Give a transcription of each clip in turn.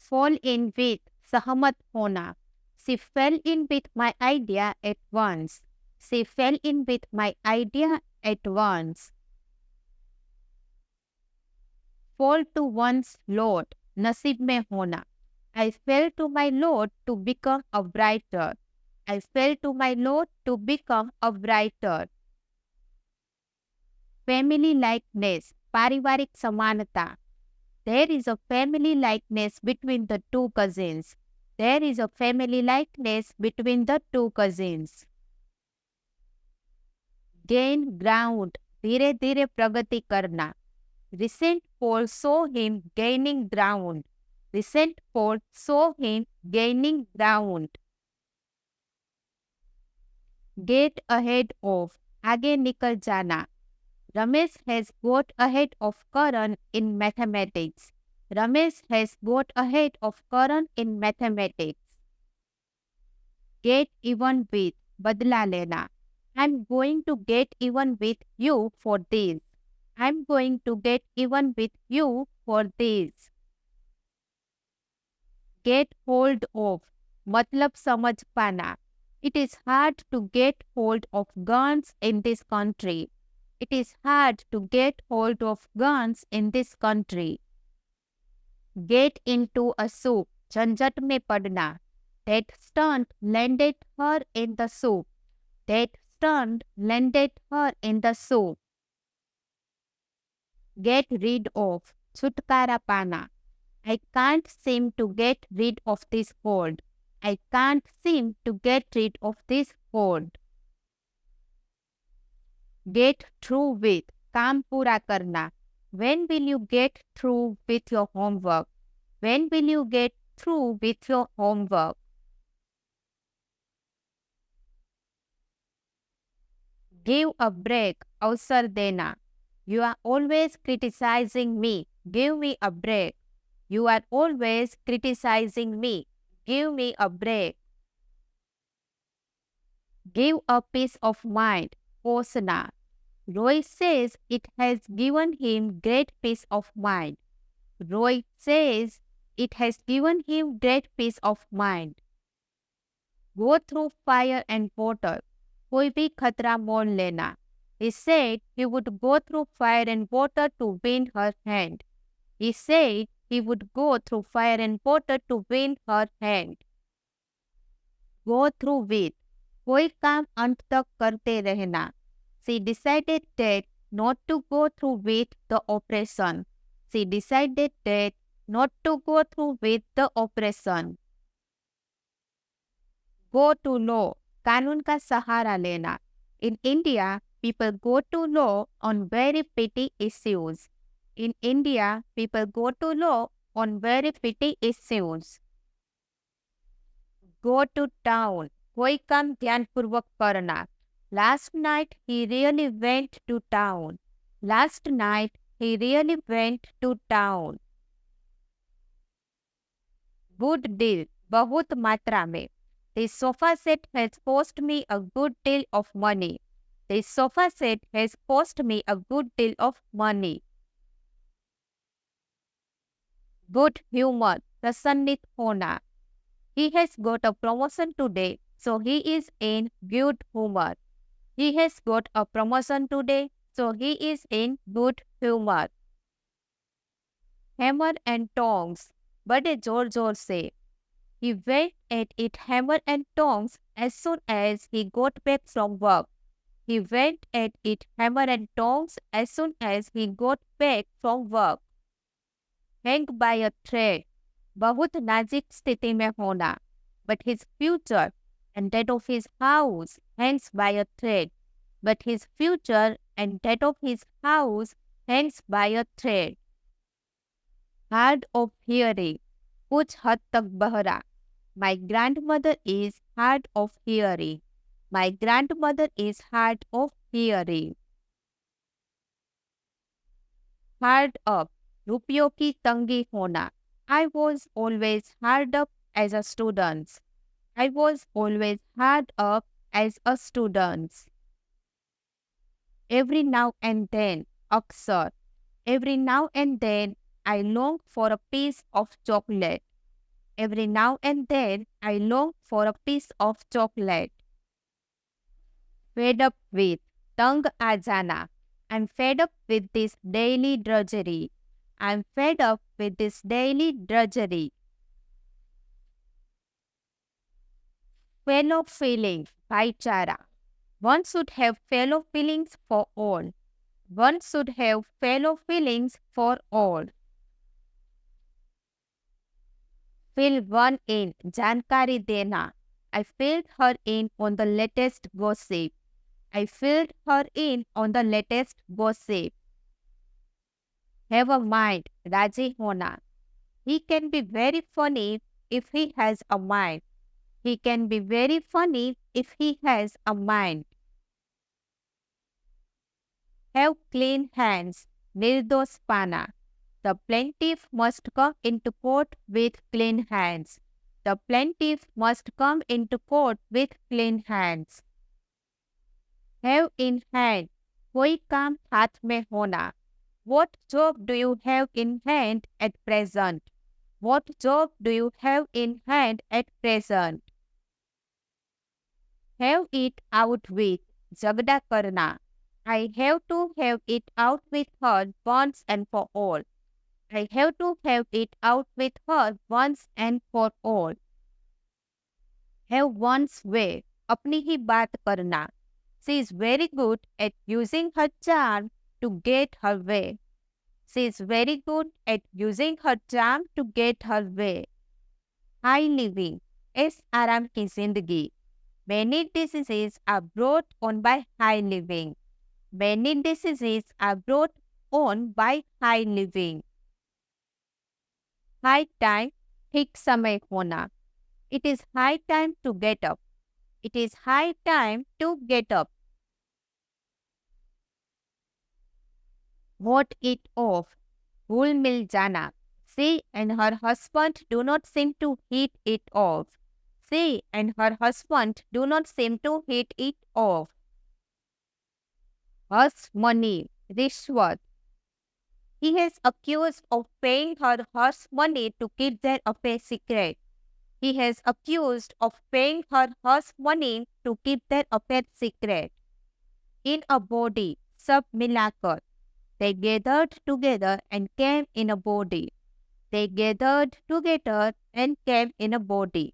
fall in with सहमत होना. She fell in with my idea at once. She fell in with my idea at once. Fall to one's lot, नसीब में होना. I fell to my lot to become a writer. I fell to my lot to become a writer. Family likeness, पारिवारिक समानता. There is a family likeness between the two cousins. There is a family likeness between the two cousins. Gain ground, धीरे धीरे प्रगति करना. Recent polls saw him gaining ground. Recent polls saw him gaining ground. Get ahead of, आगे निकल जाना. Ramesh has got ahead of Karan in mathematics. Ramesh has got ahead of Karan in mathematics. Get even with, बदला लेना. I'm going to get even with you for this. I'm going to get even with you for this. Get hold of, मतलब समझ पाना. It is hard to get hold of guns in this country. It is hard to get hold of guns in this country. Get into a soup, झंझट में पड़ना. That stunt landed her in the soup. That stunt landed her in the soup. Get rid of, छुटकारा पाना. I can't seem to get rid of this cold. I can't seem to get rid of this cold. Get through with, काम पूरा करना. When will you get through with your homework? When will you get through with your homework? Give a break, अवसर देना. You are always criticizing me. Give me a break. You are always criticizing me. Give me a break. Give a peace of mind, पोसना. Roy says it has given him great peace of mind. Roy says it has given him great peace of mind. Go through fire and water. कोई भी खतरा मोल लेना. He said he would go through fire and water to win her hand. He said he would go through fire and water to win her hand. Go through with, कोई काम अंत तक करते रहना. She decided that not to go through with the operation. She decided that not to go through with the operation. Go to law, कानून का सहारा लेना. In India, people go to law on very petty issues. In India, people go to law on very petty issues. Go to town, कोई काम ध्यानपूर्वक करना. Last night he really went to town. Last night he really went to town. Good deal, बहुत मात्रा में. This sofa set has cost me a good deal of money. This sofa set has cost me a good deal of money. Good humor, प्रसन्नित होना. He has got a promotion today, so he is in good humor. He has got a promotion today, so he is in good humor. Hammer and tongs, बड़े जोर जोर से. He went at it hammer and tongs as soon as he got back from work. He went at it hammer and tongs as soon as he got back from work. Hang by a thread, बहुत नाजुक स्थिति में होना. But his future and that of his house hangs by a thread. But his future and that of his house hangs by a thread. Hard of hearing, कुछ हद तक बहरा. My grandmother is hard of hearing. My grandmother is hard of hearing. Hard up, रुपयों की तंगी होना. I was always hard up as a student. I was always hard up as a student. Every now and then, अक्सर. Every now and then, I long for a piece of chocolate. Every now and then I long for a piece of chocolate. Fed up with. Tang aa jana. I'm fed up with this daily drudgery. I'm fed up with this daily drudgery. Fellow feeling, bhaichara. One should have fellow feelings for all. One should have fellow feelings for all. Fill one in, jankari dena. I filled her in on the latest gossip. I filled her in on the latest gossip. Have a mind, Raji Hona. He can be very funny if he has a mind. He can be very funny if he has a mind. Have clean hands, Nirdos Pana. The plaintiff must come into court with clean hands. The plaintiff must come into court with clean hands. Have in hand, koi काम हाथ में होना. What job do you have in hand at present? What job do you have in hand at present? Have it out with, Jagda karna. I have to have it out with her once and for all. I have to have it out with her once and for all. Have one's way, अपनी ही बात करना. She is very good at using her charm to get her way. She is very good at using her charm to get her way. High living, ऐश आराम की जिंदगी. Many diseases are brought on by high living. Many diseases are brought on by high living. High time, ठीक समय होना. It is high time to get up. It is high time to get up. What it off. घुल मिल जाना. She and her husband do not seem to hit it off. She and her husband do not seem to hit it off. Hush money, Rishwat. He is accused of paying her hush money to keep their affair secret. He is accused of paying her hush money to keep their affair secret. In a body, सब मिलाकर. They gathered together and came in a body. They gathered together and came in a body.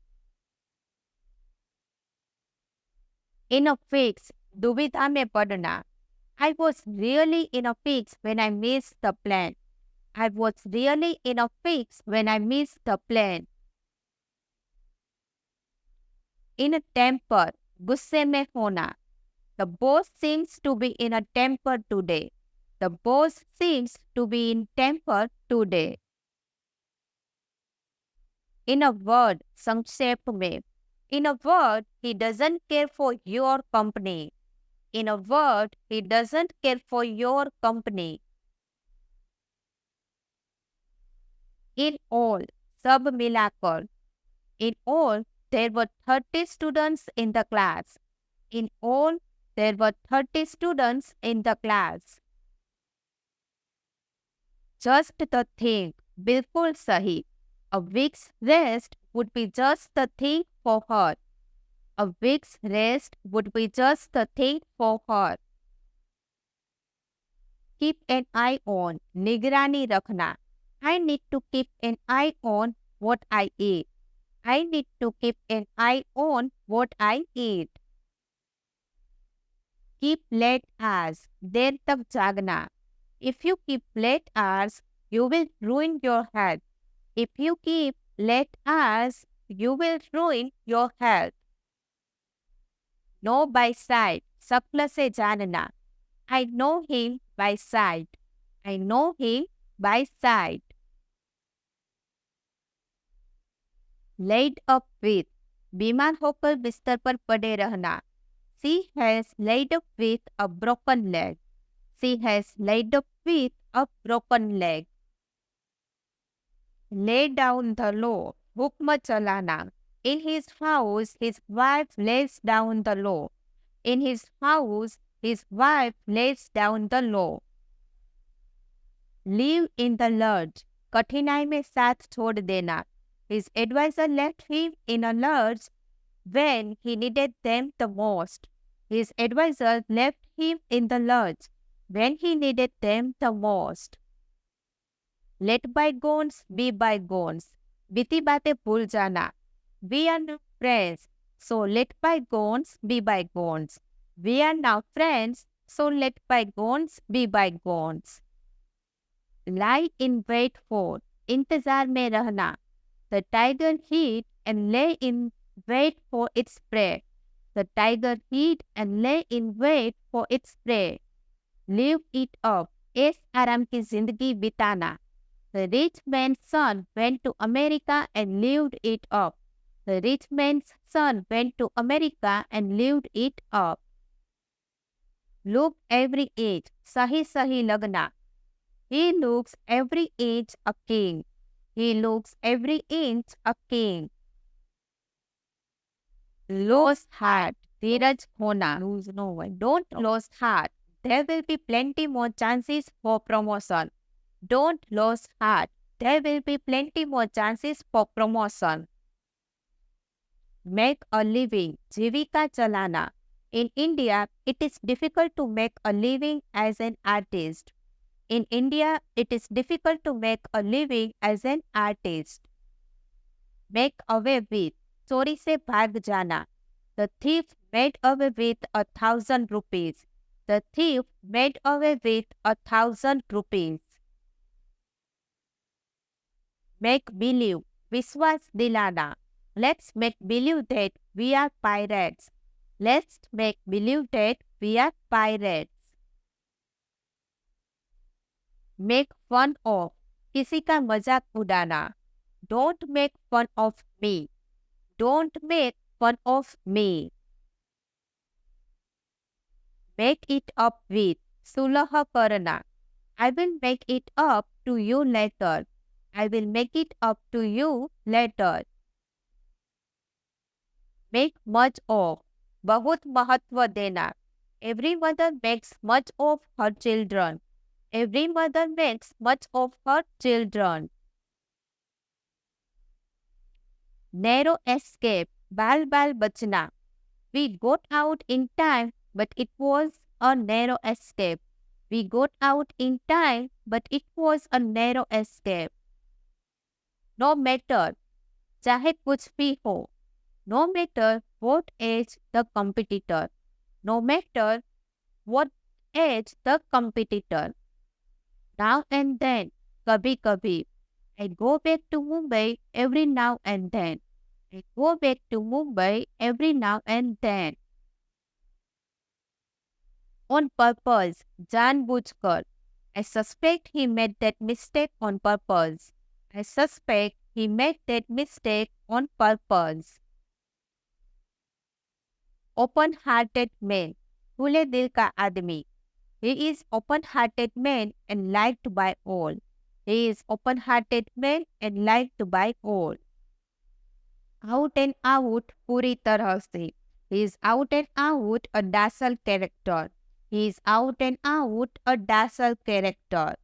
In a fix, दुविधा में पड़ना. I was really in a fix when I missed the plan. I was really in a fix when I missed the plan. In a temper, गुस्से में होना. The boss seems to be in a temper today. The boss seems to be in temper today. In a word, संक्षेप में. In a word, he doesn't care for your company. In a word, he doesn't care for your company. In all, सब मिलाकर. In all, there were 30 students in the class. In all, there were 30 students in the class. Just the thing, बिल्कुल सही. A week's rest would be just the thing for her. A week's rest would be just the thing for her. Keep an eye on, निगरानी रखना. I need to keep an eye on what I eat. I need to keep an eye on what I eat. Keep late hours, देर तक जागना. If you keep late hours, you will ruin your health. If you keep late hours, you will ruin your health. Know by sight, शक्ल से जानना. I know him by sight. I know him by sight. Laid up with, बीमार होकर बिस्तर पर पड़े रहना. She has laid up with a broken leg. She has laid up with a broken leg. Lay down the law, हुक्म चलाना. In his house, his wife lays down the law. In his house, his wife lays down the law. Live in the lurch, कठिनाई में साथ छोड़ देना. His advisor left him in a lurch when he needed them the most. His advisor left him in the lurch when he needed them the most. Let bygones be bygones. बीती बातें भूल जाना. We are now friends, so let bygones be bygones. We are now friends, so let bygones be bygones. Lie in wait for. इंतजार में रहना. The tiger hid and lay in wait for its prey. The tiger hid and lay in wait for its prey. Live it up. ऐश आराम की जिंदगी बिताना. The rich man's son went to America and lived it up. The rich man's son went to America and lived it up. Look every age. सही सही लगना. He looks every inch a king. He looks every inch a king. Lose heart. धीरज होना. Lose no one. Don't lose heart. There will be plenty more chances for promotion. Don't lose heart. There will be plenty more chances for promotion. Make a living. जीविका चलाना. In India, it is difficult to make a living as an artist. In India, it is difficult to make a living as an artist. Make away with. चोरी से भाग जाना. The thief made away with 1,000 rupees. The thief made away with 1,000 rupees. Make believe. विश्वास दिलाना. Let's make believe that we are pirates. Let's make believe that we are pirates. Make fun of. किसी का मजाक उड़ाना. Don't make fun of me. Don't make fun of me. Make it up with. सुलह करना. I will make it up to you later. I will make it up to you later. Make much of. बहुत महत्व देना. Every mother makes much of her children. Every mother makes much of her children. Narrow escape. बाल बाल बचना. We got out in time, but it was a narrow escape. We got out in time, but it was a narrow escape. No matter. चाहे कुछ भी हो. No matter what age the competitor. No matter what age the competitor. Now and then. कभी कभी. I go back to Mumbai every now and then. I go back to Mumbai every now and then. On purpose. जानबूझकर. I suspect he made that mistake on purpose. I suspect he made that mistake on purpose. Open-hearted man. खुले दिल का आदमी. He is open-hearted man and liked by all. He is open-hearted man and liked by all. Out and out पूरी तरह से. He is out and out a docile character. He is out and out a docile character.